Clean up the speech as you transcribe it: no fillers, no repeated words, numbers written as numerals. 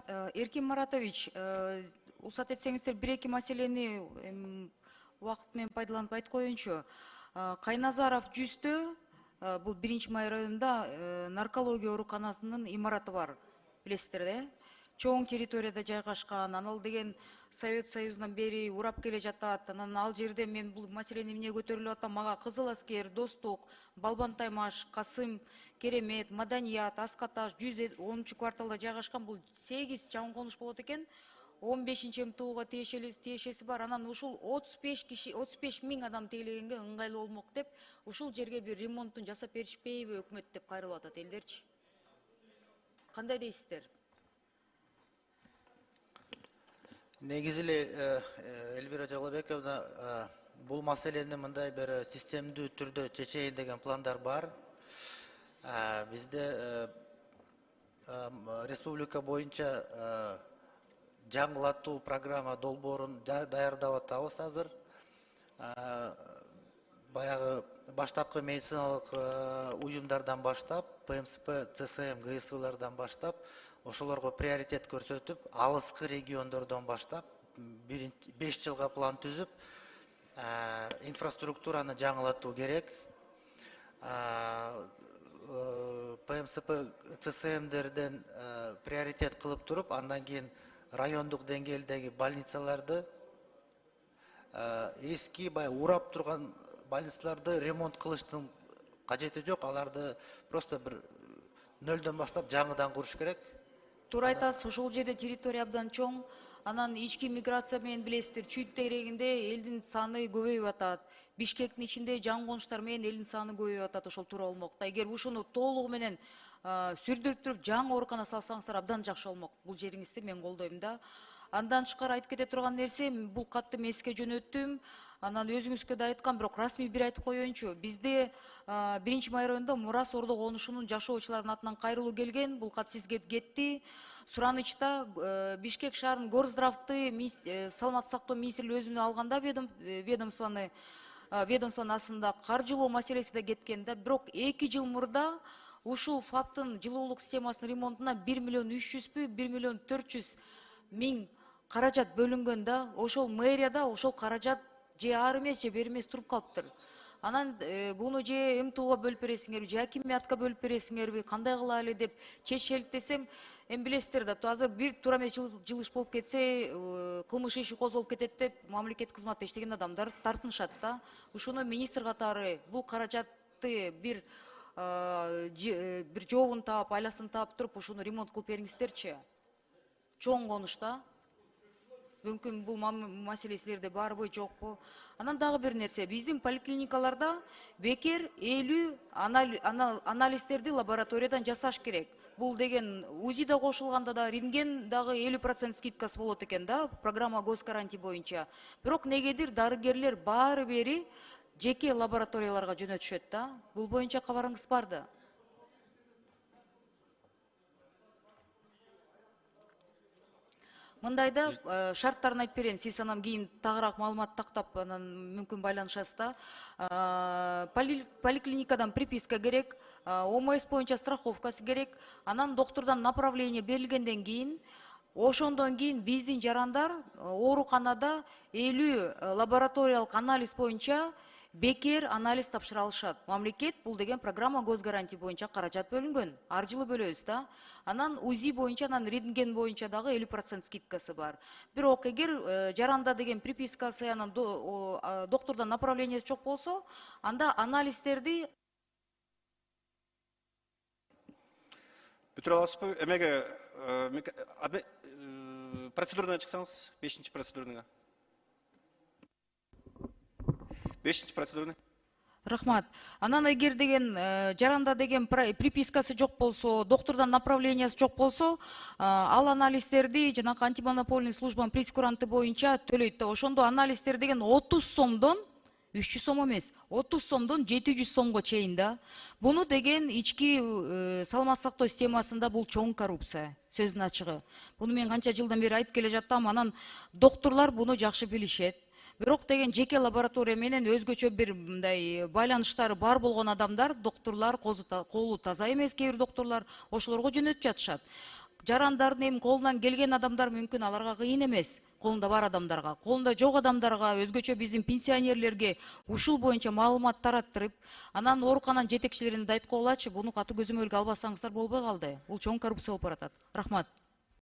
Эркин Маратович, уруксат этсеңиздер бир эки маселени убакыт менен пайдаланып айтып коеюнчу. Кайназаров 100-тө, бул 1-май районунда наркология ооруканасынын имараты бар. Билесиздер да? Чоң территорияда жайгашкан, анал деген Совет Союзунан бери урап келе жатат. Анан ал жерде мен бул маселени эмне көтөрүлүп атам, мага Кызыл Аскер, Достук, Балбан Таймаш, Касым, Керемет, Маданият, Аскаташ 110-кварталда жайгашкан бул 8 чоң конуш болот экен. 15 МТУга тиешеси бар. Анан ушул 35 миң адам тейлегенге ыңгайлуу болмок деп, ушул жерге бир ремонтун жасап беришпейби өкмөт деп кайрылып атат элдерчи. Кандай дейсиздер? Негизи Эльвира Жалабековна, бул маселени мындай бир системдүү түрдө чечейин деген пландар бар. Бизде республика боюнча жаңылатуу программа долбоорун даярдап атабыз азыр. Баягы баштапкы медициналык уюмдардан баштап, ПМСП, ЦСМ, ГСВлардан баштап, ошолорго приоритет көрсөтүп, алыскы региондордон баштап 5 жылга план түзүп, инфраструктураны жаңылатуу керек. ПМСП, ЦСМдерден приоритет кылып туруп, андан кийин райондук деңгээлдеги больницаларды, эски урап турган больницаларды ремонт кылыштын кажети жок, аларды просто бир нөлдөн баштап жаңыдан куруш керек. Туура айтасыз, ошол жерде территория абдан чоң. Анан ички миграция менен билесиздер, чүйт тегерегинде элдин саны көбөйүп атат. Бишкектин ичинде жаңы конуштар менен элдин саны көбөйүп атат, ошол туура болмок. Эгер ушуну толугу менен сүрдүрүп туруп жаңы оорукана салсаңыздар абдан жакшы болмок. Бул жериңизди мен колдойм да. Андан тышкары айтып кете турган нерсе, бул катты мен сизге жөнөттүм. Анан өзүңүзгө да айткам, бирок расмий бир айтып коеюнчу. Бизде 1-май районунда Мурас Ордо конушунун жашоочуларынын атынан кайрылуу келген. Бул кат сизге кетти. Суранычта Бишкек шаарынын Горздравты саламаттык сактоо министрлиги өзүнө алганда ведомствонун астында каржылоо маселеси да кеткен да. Бирок 2 жыл мурда ушул ФАПтын жылуулук системасынын ремонтуна 1 миллион 300 1 миллион 400 миң каражат бөлүнгөн да. Ошол мэрияда ошол каражат же ар эмес же бер эмес туруп калыптыр. Анан буну же МТУга бөлүп бересиңерби, же акимиятка бөлүп бересиңерби, кандай кылалы деп чечелик десем, эми билесиздер да, азыр бир туура эмес жылыш болуп кетсе, кылмыш иши козголуп кетет деп мамлекеттик кызматта иштеген адамдар тартынышат да. Ушуну министр катары бул каражатты бир жообун таап, айласын таап туруп, ушуну ремонт кылып бериңиздерчи. Чоң конушта. Мүмкүн бул маселе силерде барбы, жокпу? Анан дагы бир нерсе, биздин поликлиникаларда бекер 50 анализдерди лабораториядан жасаш керек. Бул деген УЗИ да кошулганда да, рентген дагы 50% скидкасы болот экен да, программа госгарантий боюнча. Бирок негедир дарыгерлер баары бери жеке лабораторияларга жөнөтүшөт да. Бул боюнча кабарыңыз барды? Мындайда шарттарын айтып берейин, сиз анан кийин тагыраак маалымат тактап анан мүмкүн байланышасыз да. Поликлиникадан приписка керек, ОМС боюнча страховкасы керек, анан доктордон направление берилгенден кийин, ошондон кийин биздин жарандар ооруканада 50 лабораториялык анализ боюнча бекер анализ тапшыра алышат. Мамлекет бул деген программа госгарантий боюнча каражат бөлүнгөн. Ар жылы бөлөбүз да. Анан УЗИ боюнча, анан рентген боюнча дагы 50% скидкасы бар. Бирок эгер жаранда деген припискасы, анан доктордон направлениясы жок болсо, анда анализдерди бүтүрө аласызбы? Эмеге процедураны чыксаңыз, 5-чи процедурага. 5-чи процедураны. Рахмат. Анан эгер деген жаранда деген припискасы жок болсо, доктордон направлениясы жок болсо, ал анализдерди жанакы антимонопольный службанын прескуранты боюнча төлөйт да. Ошондо анализдер деген 30 сомдон 300 сом эмес, 30 сомдон 700 сомго чейин да. Буну деген ички саламаттык сактоо системасында бул чоң коррупция. Сөздүн ачыгы. Буну мен канча жылдан бери айтып келе жаттам, анан докторлор буну жакшы билишет. Бирок деген жеке лаборатория менен өзгөчө бир мындай байланыштары бар болгон адамдар, докторлор, колу таза эмес кээ бир докторлор ошолорго жөнөтүп жатышат. жарандардын эми колунан келген адамдар мүмкүн аларга кыйын эмес, колунда бар адамдарга, колунда жок адамдарга, өзгөчө биздин пенсионерлерге ушул боюнча маалымат тараттырып, анан оорукананын жетекчилерине да айткыла болчу, буну катуу көзөмөлгө албасаңыздар болбой калды. Бул чоң коррупция болуп баратат. Рахмат.